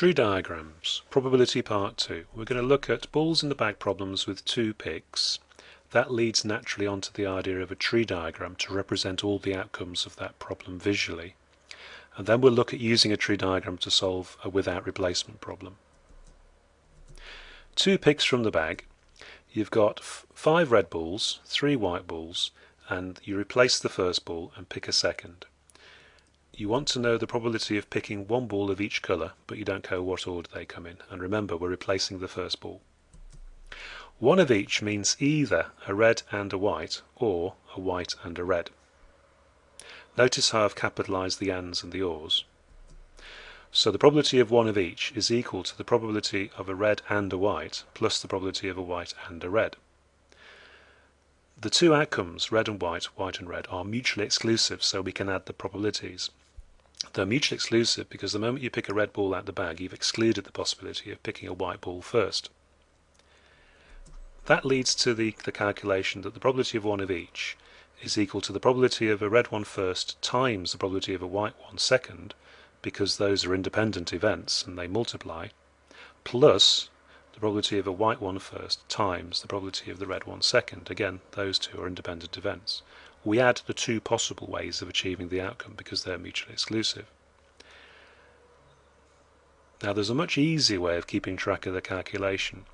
Tree diagrams, probability part 2. We're going to look at balls in the bag problems with two picks. That leads naturally onto the idea of a tree diagram to represent all the outcomes of that problem visually. And then we'll look at using a tree diagram to solve a without replacement problem. Two picks from the bag. You've got 5 red balls, 3 white balls, and you replace the first ball and pick a second. You want to know the probability of picking one ball of each colour, but you don't care what order they come in. And remember, we're replacing the first ball. One of each means either a red and a white, or a white and a red. Notice how I've capitalised the ands and the ors. So the probability of one of each is equal to the probability of a red and a white, plus the probability of a white and a red. The two outcomes, red and white, white and red, are mutually exclusive, so we can add the probabilities. They're mutually exclusive because the moment you pick a red ball out the bag, you've excluded the possibility of picking a white ball first. That leads to the calculation that the probability of one of each is equal to the probability of a red one first times the probability of a white one second, because those are independent events and they multiply, plus the probability of a white one first times the probability of the red one second. Again, those two are independent events. We add the two possible ways of achieving the outcome because they're mutually exclusive. Now there's a much easier way of keeping track of the calculation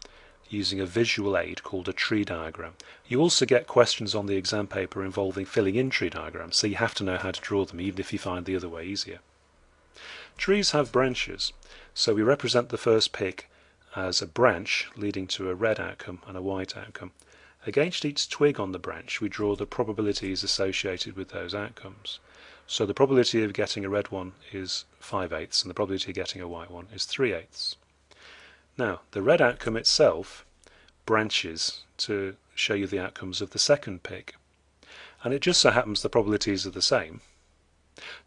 using a visual aid called a tree diagram. You also get questions on the exam paper involving filling in tree diagrams, so you have to know how to draw them even if you find the other way easier. Trees have branches, so we represent the first pick as a branch leading to a red outcome and a white outcome. Against each twig on the branch we draw the probabilities associated with those outcomes. So the probability of getting a red one is 5/8 and the probability of getting a white one is 3/8. Now the red outcome itself branches to show you the outcomes of the second pick, and it just so happens the probabilities are the same.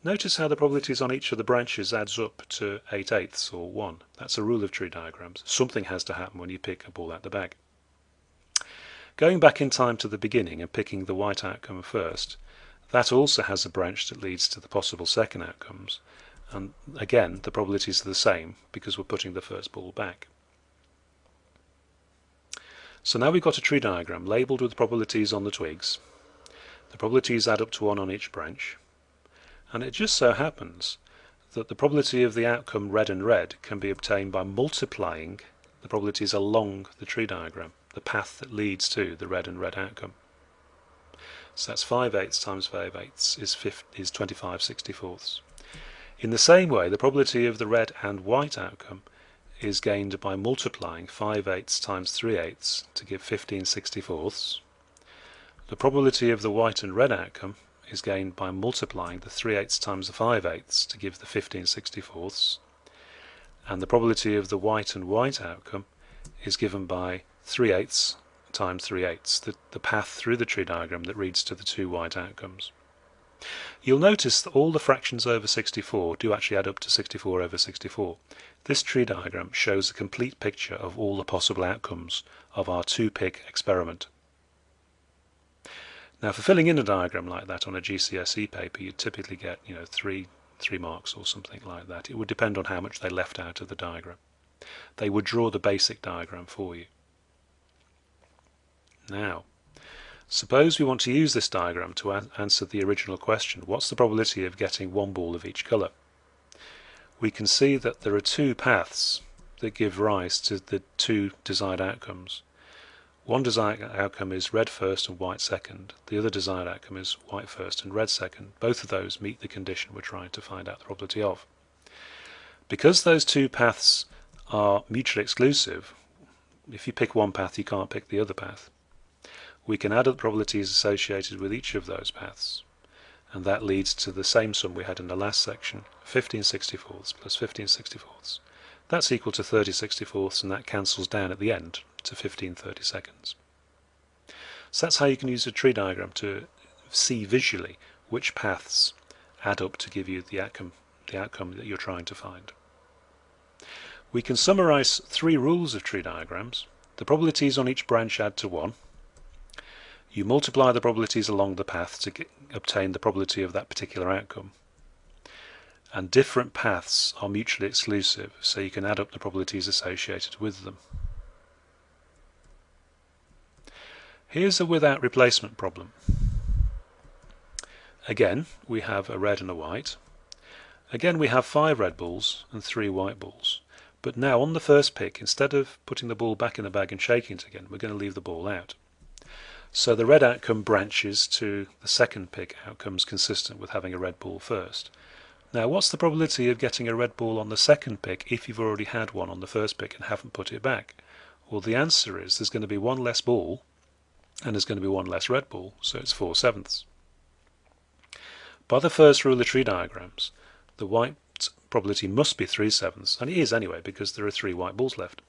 Notice how the probabilities on each of the branches adds up to 8/8 or 1. That's a rule of tree diagrams. Something has to happen when you pick a ball out the bag. Going back in time to the beginning and picking the white outcome first, that also has a branch that leads to the possible second outcomes, and again the probabilities are the same because we're putting the first ball back. So now we've got a tree diagram labelled with probabilities on the twigs. The probabilities add up to 1 on each branch, and it just so happens that the probability of the outcome red and red can be obtained by multiplying the probabilities along the tree diagram, the path that leads to the red and red outcome. So that's 5/8 times 5/8 is 25/64. In the same way, the probability of the red and white outcome is gained by multiplying 5/8 times 3/8 to give 15/64. The probability of the white and red outcome is gained by multiplying the 3/8 times the 5/8 to give the 15/64. And the probability of the white and white outcome is given by 3/8 times 3/8, the path through the tree diagram that leads to the two white outcomes. You'll notice that all the fractions over 64 do actually add up to 64/64. This tree diagram shows a complete picture of all the possible outcomes of our two-pick experiment. Now for filling in a diagram like that on a GCSE paper, you'd typically get 3 marks or something like that. It would depend on how much they left out of the diagram. They would draw the basic diagram for you. Now, suppose we want to use this diagram to answer the original question, what's the probability of getting one ball of each colour? We can see that there are two paths that give rise to the two desired outcomes. One desired outcome is red first and white second. The other desired outcome is white first and red second. Both of those meet the condition we're trying to find out the probability of. Because those two paths are mutually exclusive, if you pick one path you can't pick the other path. We can add up the probabilities associated with each of those paths, and that leads to the same sum we had in the last section, 15/64 plus 15/64. That's equal to 30/64, and that cancels down at the end to 15/32. So that's how you can use a tree diagram to see visually which paths add up to give you the outcome that you're trying to find. We can summarize 3 rules of tree diagrams. The probabilities on each branch add to 1. You multiply the probabilities along the path to obtain the probability of that particular outcome. and different paths are mutually exclusive, so you can add up the probabilities associated with them. Here's a without replacement problem. Again, we have a red and a white. Again, we have 5 red balls and 3 white balls. But now on the first pick, instead of putting the ball back in the bag and shaking it again, we're going to leave the ball out. So the red outcome branches to the second pick outcomes consistent with having a red ball first. Now, what's the probability of getting a red ball on the second pick if you've already had one on the first pick and haven't put it back? Well, the answer is there's going to be one less ball and there's going to be one less red ball, so it's 4/7. By the first rule of tree diagrams, the white probability must be 3/7, and it is anyway because there are 3 white balls left.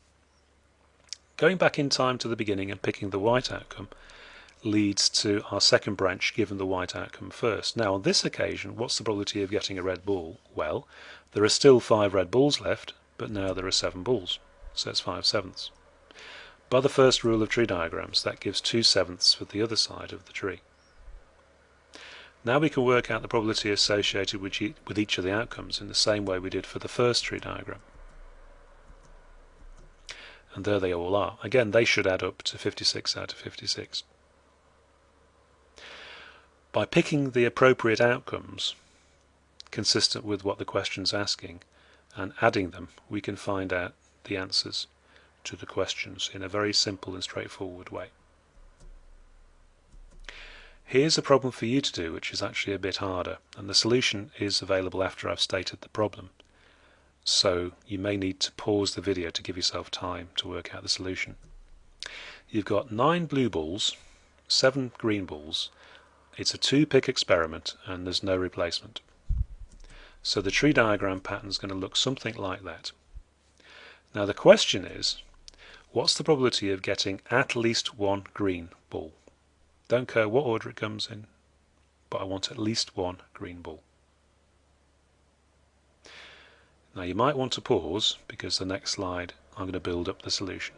Going back in time to the beginning and picking the white outcome leads to our second branch given the white outcome first. Now on this occasion, what's the probability of getting a red ball? Well, there are still 5 red balls left, but now there are 7 balls, so it's 5/7. By the first rule of tree diagrams, that gives 2/7 for the other side of the tree. Now we can work out the probability associated with each of the outcomes in the same way we did for the first tree diagram. And there they all are. Again, they should add up to 56 out of 56. By picking the appropriate outcomes consistent with what the question's asking and adding them, we can find out the answers to the questions in a very simple and straightforward way. Here's a problem for you to do which is actually a bit harder, and the solution is available after I've stated the problem. So you may need to pause the video to give yourself time to work out the solution. You've got 9 blue balls, 7 green balls. It's a 2-pick experiment and there's no replacement. So the tree diagram pattern is going to look something like that. Now the question is, what's the probability of getting at least 1 green ball? Don't care what order it comes in, but I want at least 1 green ball. Now you might want to pause because the next slide I'm going to build up the solution.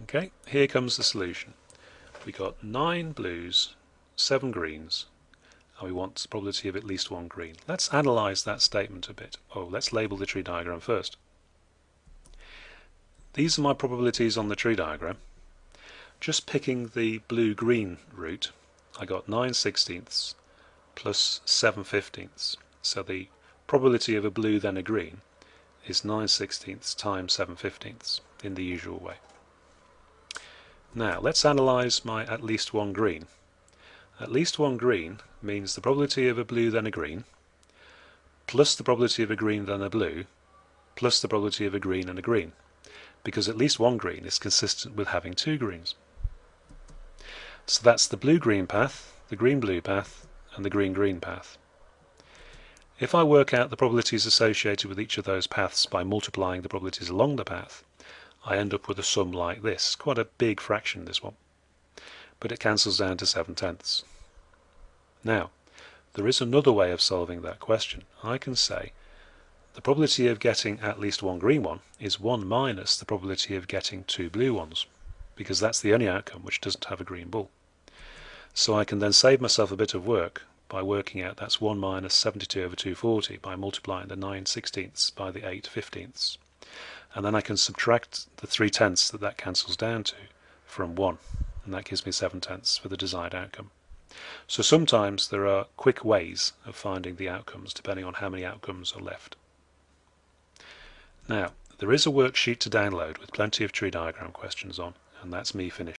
Okay, here comes the solution. We got 9 blues, 7 greens, and we want the probability of at least 1 green. Let's analyze that statement a bit. Let's label the tree diagram first. These are my probabilities on the tree diagram. Just picking the blue-green route, I got 9/16 plus 7/15. So the probability of a blue then a green is 9/16 times 7/15 in the usual way. Now let's analyse my at least 1 green. At least 1 green means the probability of a blue then a green plus the probability of a green then a blue plus the probability of a green and a green, because at least 1 green is consistent with having 2 greens. So that's the blue-green path, the green-blue path, and the green-green path. If I work out the probabilities associated with each of those paths by multiplying the probabilities along the path, I end up with a sum like this. Quite a big fraction, this one. But it cancels down to 7/10. Now, there is another way of solving that question. I can say the probability of getting at least 1 green one is 1 minus the probability of getting 2 blue ones, because that's the only outcome which doesn't have a green ball. So I can then save myself a bit of work by working out that's 1 minus 72 over 240 by multiplying the 9/16 by the 8/15. And then I can subtract the 3/10 that cancels down to from 1, and that gives me 7/10 for the desired outcome. So sometimes there are quick ways of finding the outcomes depending on how many outcomes are left. Now, there is a worksheet to download with plenty of tree diagram questions on, and that's me finished.